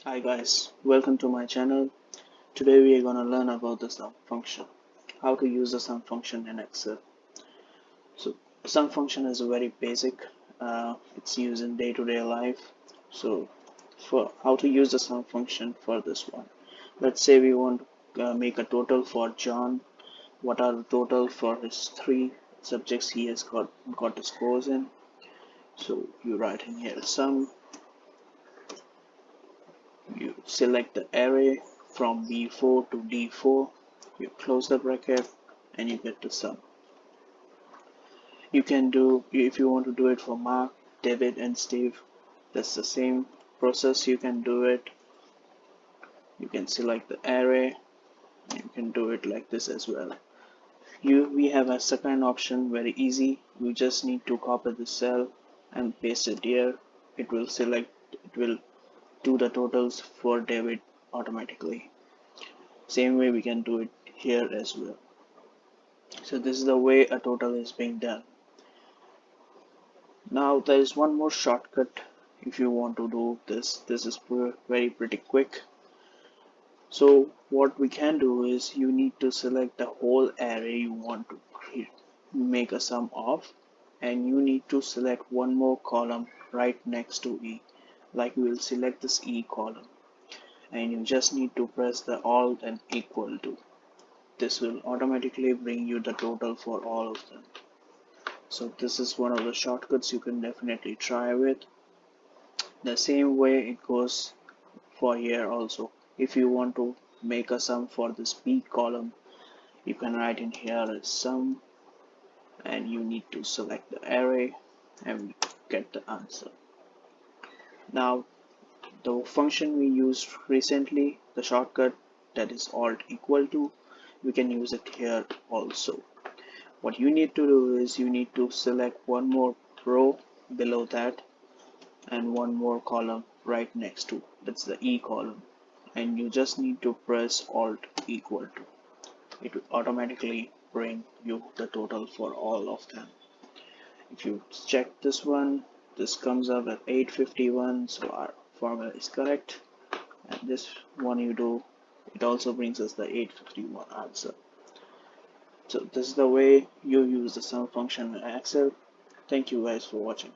Hi guys, welcome to my channel. Today we are going to learn about the sum function. How to use the sum function in Excel. So sum function is very basic. It's used in day-to-day life. So for how to use the sum function for this one. Let's say we want to make a total for John. What are the total for his three subjects he has got the scores in. So you write in here sum. You select the array from B4 to D4, you close the bracket and you get the sum. You can do, if you want to do it for Mark, David and Steve, that's the same process. You can do it. You can select the array and you can do it like this as well. We have a second option, very easy. You just need to copy the cell and paste it here. It will do the totals for David automatically. Same way we can do it here as well. So this is the way a total is being done. Now there is one more shortcut if you want to do this. This is pretty quick. So what we can do is you need to select the whole array you want to make a sum of, and you need to select one more column right next to E. Like we will select this E column, and you just need to press the Alt and equal to. This will automatically bring you the total for all of them. So this is one of the shortcuts you can definitely try with. The same way it goes for here also. If you want to make a sum for this B column, you can write in here as sum and you need to select the array and get the answer. Now the function we used recently, the shortcut that is Alt equal to, we can use it here also. What you need to do is you need to select one more row below that and one more column right next to, that's the E column, and you just need to press Alt equal to. It will automatically bring you the total for all of them. If you check this one, this comes up at 851, so our formula is correct. And this one you do, it also brings us the 851 answer. So this is the way you use the sum function in Excel. Thank you guys for watching.